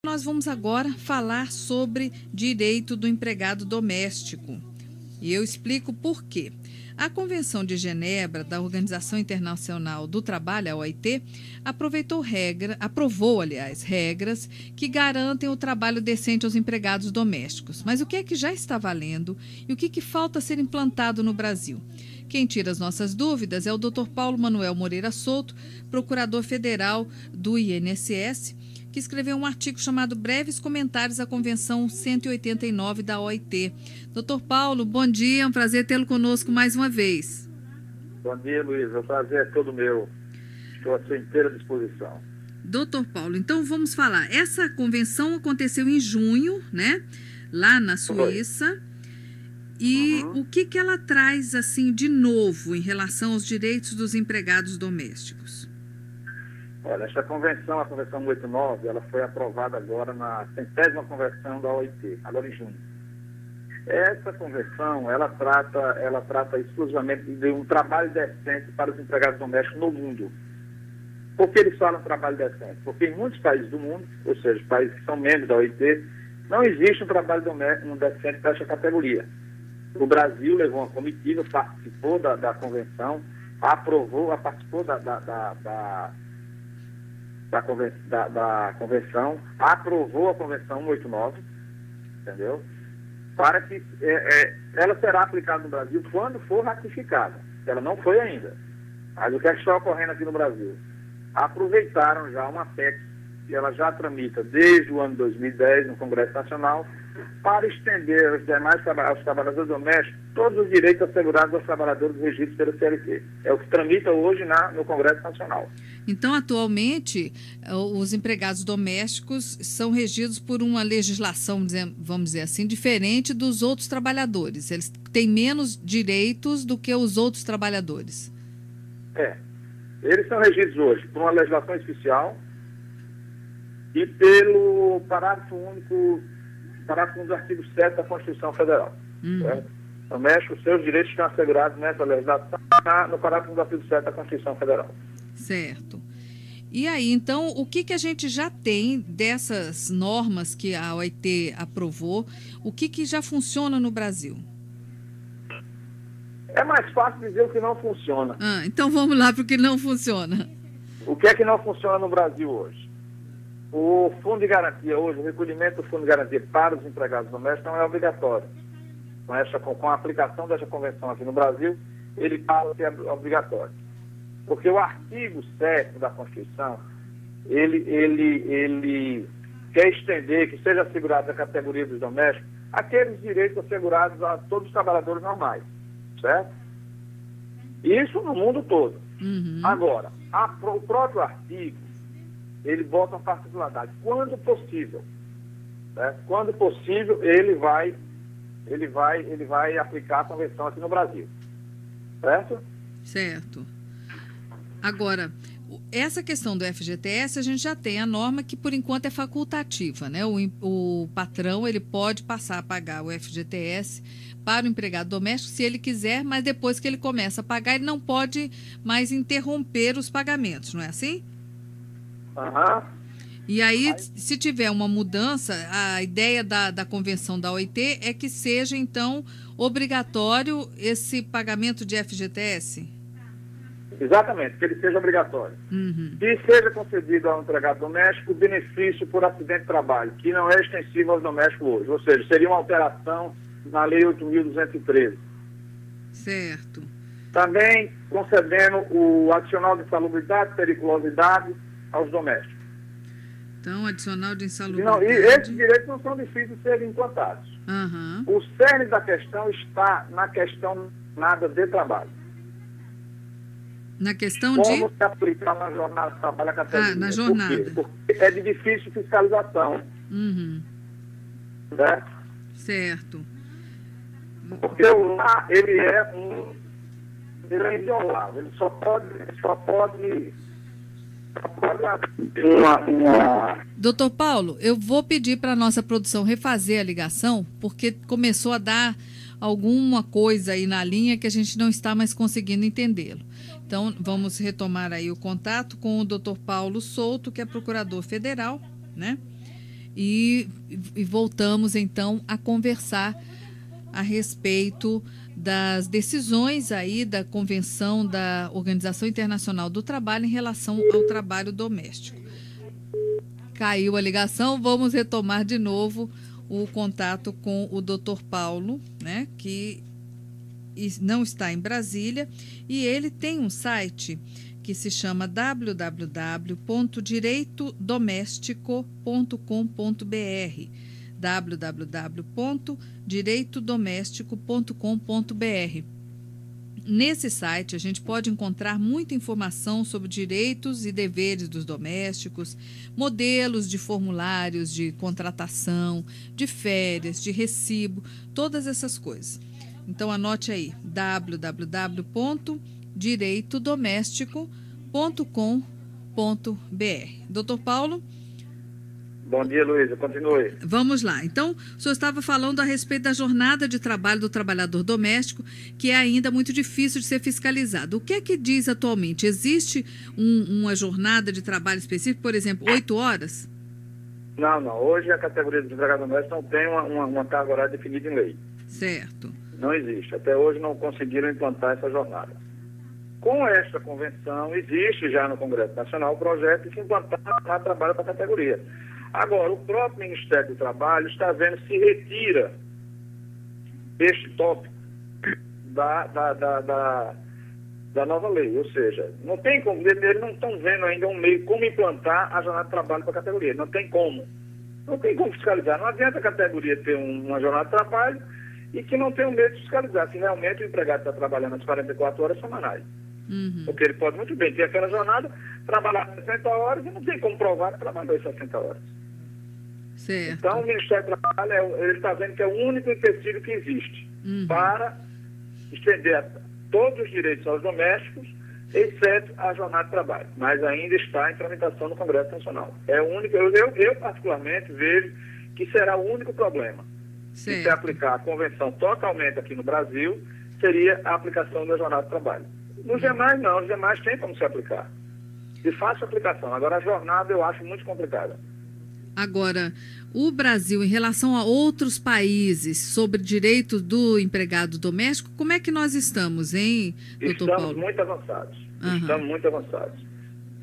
nós vamos agora falar sobre direito do empregado doméstico. E eu explico por quê. A Convenção de Genebra, da Organização Internacional do Trabalho, a OIT, aprovou regras que garantem o trabalho decente aos empregados domésticos. Mas o que é que já está valendo e o que falta ser implantado no Brasil? Quem tira as nossas dúvidas é o Dr. Paulo Manuel Moreira Souto, procurador federal do INSS, que escreveu um artigo chamado Breves Comentários à Convenção 189 da OIT. Doutor Paulo, bom dia, é um prazer tê-lo conosco mais uma vez. Bom dia, Luísa, o prazer é todo meu. Estou à sua inteira disposição. Doutor Paulo, então vamos falar. Essa convenção aconteceu em junho, né? Lá na Suíça. E o que ela traz, assim, de novo em relação aos direitos dos empregados domésticos? Olha, essa convenção, a Convenção 189, ela foi aprovada agora na 100ª convenção da OIT, agora em junho. Essa convenção, ela trata exclusivamente de um trabalho decente para os empregados domésticos no mundo. Por que eles falam trabalho decente? Porque em muitos países do mundo, ou seja, países que são membros da OIT, não existe um trabalho doméstico decente para essa categoria. O Brasil levou uma comitiva, participou da convenção, participou da convenção, aprovou a Convenção 189, entendeu? Para que ela será aplicada no Brasil quando for ratificada. Ela não foi ainda. Mas o que está ocorrendo aqui no Brasil? Aproveitaram já uma PEC, que ela já tramita desde o ano 2010 no Congresso Nacional, para estender aos trabalhadores domésticos todos os direitos assegurados aos trabalhadores regidos pela CLT. É o que tramita hoje no Congresso Nacional. Então, atualmente, os empregados domésticos são regidos por uma legislação, vamos dizer assim, diferente dos outros trabalhadores. Eles têm menos direitos do que os outros trabalhadores. Eles são regidos hoje por uma legislação especial e pelo parágrafo único do artigo 7 da Constituição Federal. Domésticos, os seus direitos estão assegurados nessa legislação no parágrafo do artigo 7 da Constituição Federal. Certo. E aí, então, o que a gente já tem dessas normas que a OIT aprovou? O que já funciona no Brasil? É mais fácil dizer o que não funciona. Então vamos lá para o que não funciona. O que é que não funciona no Brasil hoje? O Fundo de Garantia hoje, o recolhimento do Fundo de Garantia para os empregados domésticos não é obrigatório. Com a aplicação dessa convenção aqui no Brasil, ele passa a ser obrigatório. Porque o artigo 7 da Constituição, ele quer estender que seja assegurado a categoria dos domésticos aqueles direitos assegurados a todos os trabalhadores normais, certo? Isso no mundo todo. Agora, o próprio artigo, ele bota uma particularidade. Quando possível, né? Quando possível, ele vai aplicar a convenção aqui no Brasil. Certo? Certo. Agora, essa questão do FGTS, a gente já tem a norma que, por enquanto, é facultativa, né? O patrão, ele pode passar a pagar o FGTS para o empregado doméstico se ele quiser, mas depois que ele começa a pagar, ele não pode mais interromper os pagamentos, não é assim? E aí, se tiver uma mudança, a ideia da convenção da OIT é que seja, então, obrigatório esse pagamento de FGTS? Exatamente, que ele seja obrigatório. E seja concedido ao empregado doméstico o benefício por acidente de trabalho, que não é extensivo aos domésticos hoje. Ou seja, seria uma alteração na Lei 8.213. Certo. Também concedendo o adicional de insalubridade, periculosidade aos domésticos. Então, adicional de insalubridade... E esses direitos não são difíceis de serem implantados. O cerne da questão está na questão nada de trabalho. Na questão Como se aplicar na jornada de trabalho a categoria. Na jornada. Por quê? Porque é de difícil fiscalização. Né? Certo. Porque o lar, ele é inviolável. Ele só pode Doutor Paulo, eu vou pedir para a nossa produção refazer a ligação, porque começou a dar alguma coisa aí na linha que a gente não está mais conseguindo entendê-lo. Então, vamos retomar aí o contato com o Dr. Paulo Souto, que é procurador federal, né? e voltamos então a conversar a respeito das decisões aí da Convenção da Organização Internacional do Trabalho em relação ao trabalho doméstico. Caiu a ligação, vamos retomar de novo o contato com o Dr. Paulo, né, que não está em Brasília, e ele tem um site que se chama www.direitodoméstico.com.br, www.direitodoméstico.com.br. Nesse site, a gente pode encontrar muita informação sobre direitos e deveres dos domésticos, modelos de formulários de contratação, de férias, de recibo, todas essas coisas. Então, anote aí, www.direitodoméstico.com.br. Doutor Paulo? Bom dia, Luísa. Continue. Vamos lá. Então, o senhor estava falando a respeito da jornada de trabalho do trabalhador doméstico, que é ainda muito difícil de ser fiscalizado. O que é que diz atualmente? Existe uma jornada de trabalho específica, por exemplo, 8 horas? Não. Hoje a categoria do empregado doméstico não tem uma carga horária definida em lei. Certo. Não existe. Até hoje não conseguiram implantar essa jornada. Com esta convenção, existe já no Congresso Nacional o projeto de se implantar a trabalho para a categoria. Agora, o próprio Ministério do Trabalho está vendo se retira este tópico da nova lei. Ou seja, não tem como, eles não estão vendo ainda um meio como implantar a jornada de trabalho para a categoria. Não tem como. Não tem como fiscalizar. Não adianta a categoria ter uma jornada de trabalho e que não tem um meio de fiscalizar se realmente o empregado está trabalhando as 44 horas semanais. Uhum. Porque ele pode muito bem ter aquela jornada, trabalhar 60 horas e não tem como provar que trabalhou 60 horas. Certo. Então, o Ministério do Trabalho, ele está vendo que é o único empecilho que existe para estender todos os direitos aos domésticos, exceto a jornada de trabalho. Mas ainda está em tramitação no Congresso Nacional. É o único, eu particularmente vejo que será o único problema. Se aplicar a convenção totalmente aqui no Brasil, seria a aplicação da jornada de trabalho. Nos demais, não. Nos demais tem como se aplicar. De fácil aplicação. Agora, a jornada eu acho muito complicada. Agora, o Brasil, em relação a outros países, sobre direitos do empregado doméstico, como é que nós estamos, hein, doutor Paulo? Estamos muito avançados. Estamos muito avançados.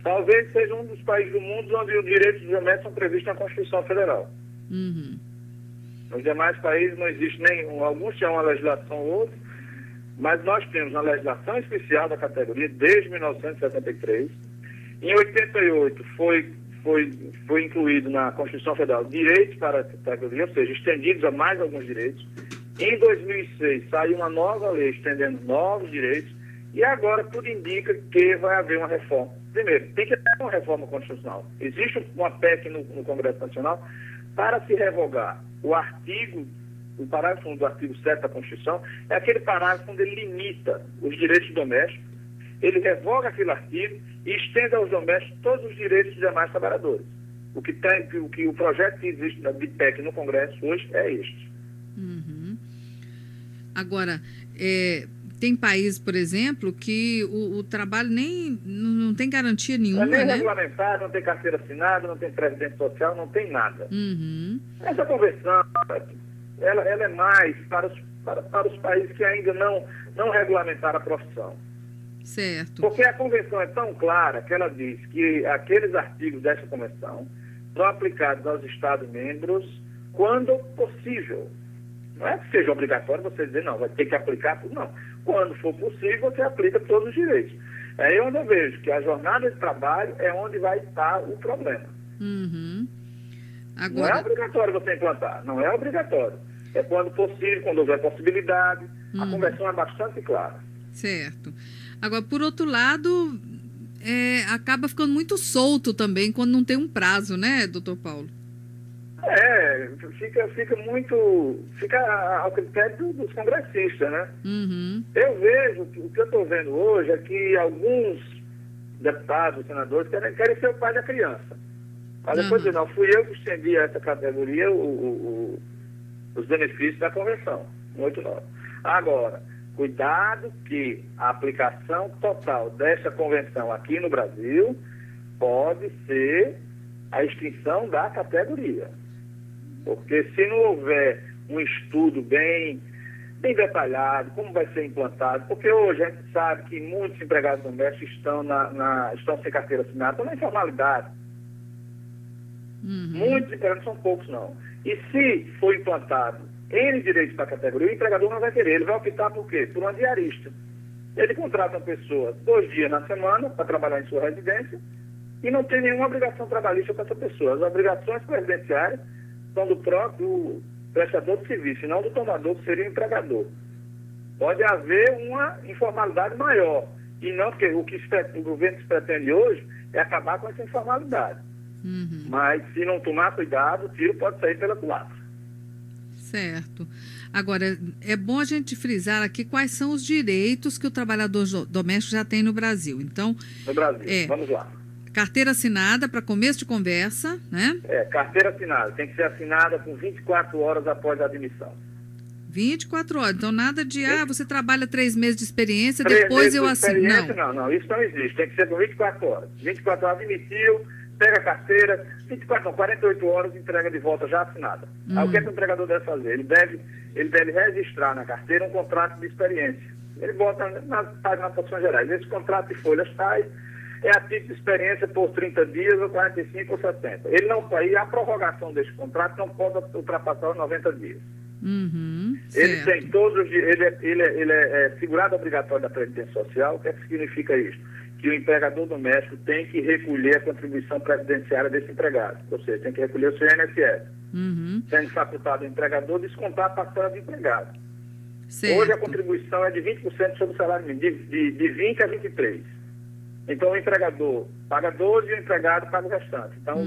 Talvez seja um dos países do mundo onde os direitos dos domésticos são previstos na Constituição Federal. Nos demais países não existe nenhum. Alguns têm uma legislação ou outra, mas nós temos uma legislação especial da categoria desde 1973. Em 88 foi incluído na Constituição Federal direitos para a categoria, ou seja, estendidos a mais alguns direitos. Em 2006 saiu uma nova lei estendendo novos direitos e agora tudo indica que vai haver uma reforma. Primeiro, tem que haver uma reforma constitucional. Existe uma PEC no Congresso Nacional para se revogar o parágrafo 1 do artigo 7 da Constituição, é aquele parágrafo onde ele limita os direitos domésticos, ele revoga aquele artigo e estende aos domésticos todos os direitos dos demais trabalhadores. O projeto que existe da PEC no Congresso hoje é este. Agora, tem países, por exemplo, que o trabalho não tem garantia nenhuma, nem né? regulamentado, não tem carteira assinada, não tem previdência social, não tem nada. Essa convenção, ela é mais para os países que ainda não regulamentaram a profissão. Certo. Porque a convenção é tão clara que ela diz que aqueles artigos dessa convenção são aplicados aos Estados-membros quando possível. Não é que seja obrigatório você dizer, não, vai ter que aplicar tudo, não. Quando for possível, você aplica todos os direitos. É aí onde eu vejo que a jornada de trabalho é onde vai estar o problema. Agora... Não é obrigatório você implantar, não é obrigatório. É quando possível, quando houver possibilidade. A convenção é bastante clara. Certo. Agora, por outro lado, acaba ficando muito solto também quando não tem um prazo, né, doutor Paulo? Fica ao critério dos congressistas, né? Eu vejo, o que eu estou vendo hoje é que alguns deputados, senadores, querem ser o pai da criança. Mas depois dizer, não, fui eu que estendi a essa categoria os benefícios da convenção, 189. Agora, cuidado que a aplicação total dessa convenção aqui no Brasil pode ser a extinção da categoria. Porque se não houver um estudo bem detalhado, como vai ser implantado, porque hoje a gente sabe que muitos empregados domésticos estão sem carteira assinada, estão na informalidade. Muitos empregados, não são poucos não. E se for implantado N direitos para a categoria, o empregador não vai querer, ele vai optar por quê? Por uma diarista. Ele contrata uma pessoa 2 dias na semana para trabalhar em sua residência e não tem nenhuma obrigação trabalhista para essa pessoa. As obrigações previdenciárias são do próprio prestador de serviço, e não do tomador, que seria o empregador. Pode haver uma informalidade maior. E não, porque o governo se pretende hoje é acabar com essa informalidade. Mas se não tomar cuidado, o tiro pode sair pela culatra. Certo. Agora, é bom a gente frisar aqui quais são os direitos que o trabalhador doméstico já tem no Brasil. Então, no Brasil, vamos lá. Carteira assinada para começo de conversa, né? Carteira assinada. Tem que ser assinada com 24 horas após a admissão. 24 horas. Então, nada de, você trabalha 3 meses de experiência, depois eu assino. Não, isso não existe. Tem que ser com 24 horas. 24 horas admitiu, pega a carteira, 48 horas, entrega de volta já assinada. Aí o que é que o empregador deve fazer? Ele deve registrar na carteira um contrato de experiência. Ele bota nas posições gerais. Esse contrato de folhas tais é a título de experiência por 30 dias, ou 45 ou 70. Ele não pode, a prorrogação desse contrato não pode ultrapassar os 90 dias. Ele tem todos os dias, ele é segurado obrigatório da Previdência Social. O que é que significa isso? Que o empregador doméstico tem que recolher a contribuição previdenciária desse empregado. Ou seja, tem que recolher o seu INSS. Sendo facultado o empregador, descontar a parcela do empregado. Certo. Hoje a contribuição é de 20% sobre o salário mínimo, de 20 a 23%. Então o empregador paga 12% e o empregado paga o restante. Então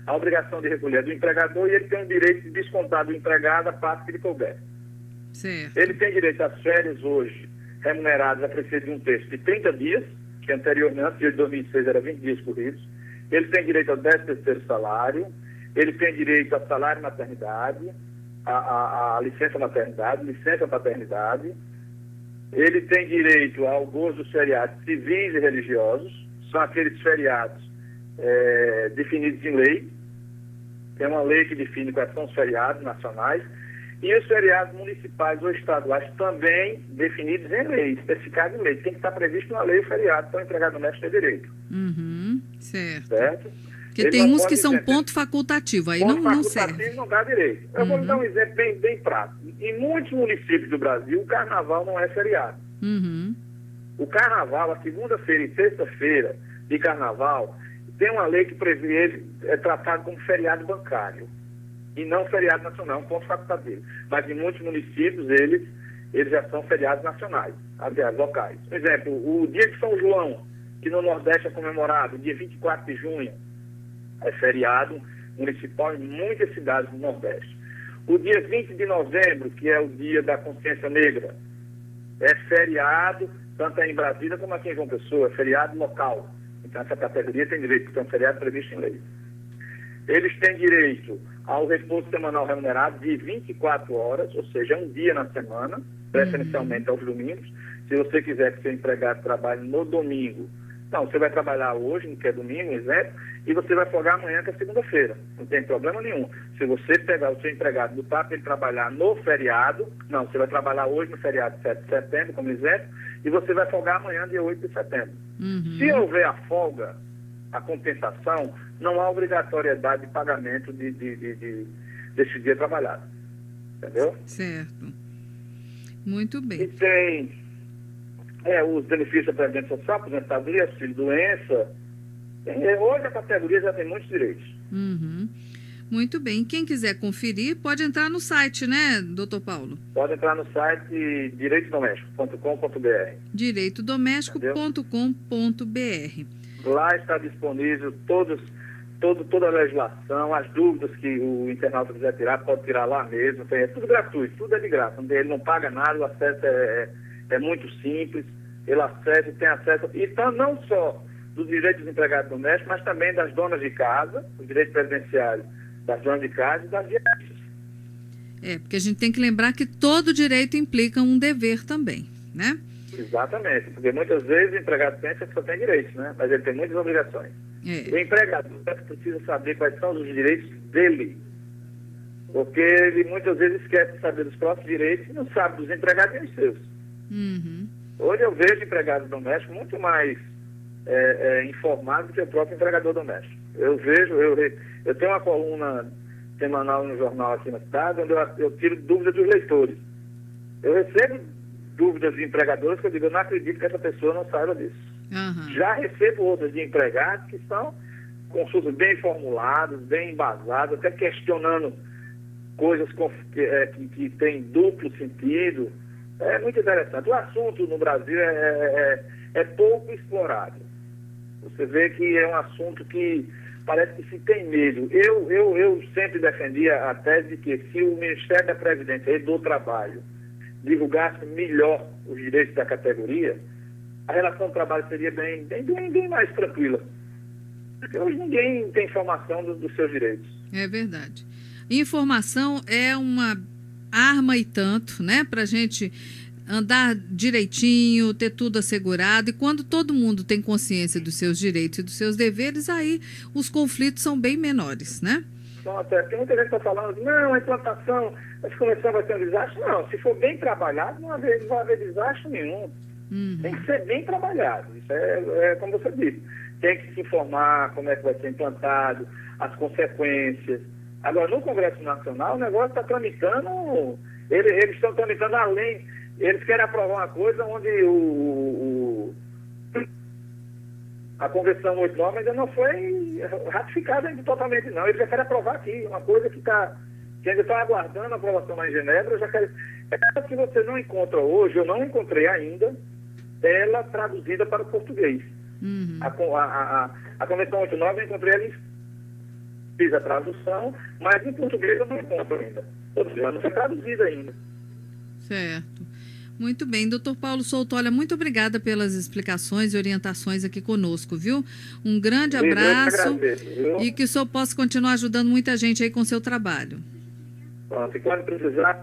a obrigação de recolher é do empregador, e ele tem o direito de descontar do empregado a parte que lhe couber. Certo. Ele tem direito às férias hoje remuneradas a preceder de um terço de 30 dias, que anteriormente, de 2006, era 20 dias corridos. Ele tem direito ao 13º salário, ele tem direito a salário maternidade, a licença maternidade, licença paternidade. Ele tem direito ao gozo dos feriados civis e religiosos, são aqueles feriados definidos em lei. Tem uma lei que define quais são os feriados nacionais, e os feriados municipais ou estaduais também definidos em lei, especificados em lei. Tem que estar previsto na lei o feriado para o empregado doméstico ter direito. Certo? Porque tem uns que são ponto facultativo, aí não serve. Facultativo não dá direito. Eu vou lhe dar um exemplo bem prático. Em muitos municípios do Brasil, o carnaval não é feriado. O carnaval, a segunda-feira e terça-feira de carnaval, tem uma lei que prevê ele é tratado como feriado bancário e não feriado nacional, um ponto facultativo. Mas em muitos municípios eles já são feriados nacionais, aliás, locais. Por exemplo, o dia de São João, que no Nordeste é comemorado, dia 24 de junho, é feriado municipal em muitas cidades do Nordeste. O dia 20 de novembro, que é o dia da consciência negra, é feriado, tanto em Brasília como aqui em João Pessoa, é feriado local. Então essa categoria tem direito, porque é um feriado previsto em lei. Eles têm direito ao repouso semanal remunerado de 24 horas, ou seja, um dia na semana, preferencialmente aos domingos. Se você quiser que seu empregado trabalhe no domingo, não, você vai trabalhar hoje, que é domingo, exemplo, e você vai folgar amanhã, que é segunda-feira. Não tem problema nenhum. Se você pegar o seu empregado, botar para ele trabalhar no feriado, não, você vai trabalhar hoje no feriado 7 de setembro, como exemplo, e você vai folgar amanhã, dia 8 de setembro. Se houver a folga, a compensação, não há obrigatoriedade de pagamento desse dia trabalhado. Entendeu? Certo. Muito bem. E tem os benefícios da Previdência Social, aposentadoria, auxílio doença. Hoje a categoria já tem muitos direitos. Muito bem. Quem quiser conferir, pode entrar no site, né, doutor Paulo? Pode entrar no site direitodoméstico.com.br. direitodoméstico.com.br. Lá está disponível toda a legislação, as dúvidas que o internauta quiser tirar, pode tirar lá mesmo. É tudo gratuito, tudo é de graça. Ele não paga nada, o acesso é muito simples. Ele acessa e tem acesso, então não só dos direitos dos empregados domésticos, mas também das donas de casa, os direitos previdenciários das donas de casa e das diaristas. Porque a gente tem que lembrar que todo direito implica um dever também, né? Exatamente, porque muitas vezes o empregado pensa que só tem direitos, né? Mas ele tem muitas obrigações. O empregador precisa saber quais são os direitos dele. porque ele muitas vezes esquece de saber dos próprios direitos e não sabe dos empregados e dos seus. Hoje eu vejo empregados domésticos muito mais informados do que o próprio empregador doméstico. Eu tenho uma coluna semanal no jornal aqui na cidade, onde eu tiro dúvidas dos leitores. Eu recebo dúvidas de empregadores que eu digo, eu não acredito que essa pessoa não saiba disso. Já recebo outras de empregados que são consultas bem formuladas, bem embasadas, até questionando coisas que têm duplo sentido. É muito interessante. O assunto no Brasil é pouco explorado. Você vê que é um assunto que parece que se tem medo. Eu sempre defendia a tese de que se o Ministério da Previdência e do Trabalho divulgasse melhor os direitos da categoria, a relação do trabalho seria bem mais tranquila. Porque hoje ninguém tem informação dos seus direitos. É verdade. Informação é uma arma e tanto, né, para a gente andar direitinho, ter tudo assegurado, e quando todo mundo tem consciência dos seus direitos e dos seus deveres, aí os conflitos são bem menores, né? Tem muita gente que está falando, não, a implantação, a convenção vai ser um desastre. Não, se for bem trabalhado, não vai haver desastre nenhum. Tem que ser bem trabalhado. Isso é como você disse. Tem que se informar como é que vai ser implantado, as consequências. Agora, no Congresso Nacional, o negócio está tramitando, eles estão tramitando além, eles querem aprovar uma coisa onde a Convenção 89 ainda não foi ratificada ainda totalmente, não. Eles já querem aprovar aqui, uma coisa que ainda está aguardando a aprovação lá em Genebra. É que você não encontra hoje, eu não encontrei ainda, ela traduzida para o português. A Convenção 89 eu encontrei ela fiz a tradução, mas em português eu não encontro ainda. Ou seja, não foi traduzida ainda. Certo. Muito bem, doutor Paulo Souto, olha, muito obrigada pelas explicações e orientações aqui conosco, viu? Um grande abraço e que o senhor possa continuar ajudando muita gente aí com o seu trabalho. Pronto, e quando precisar,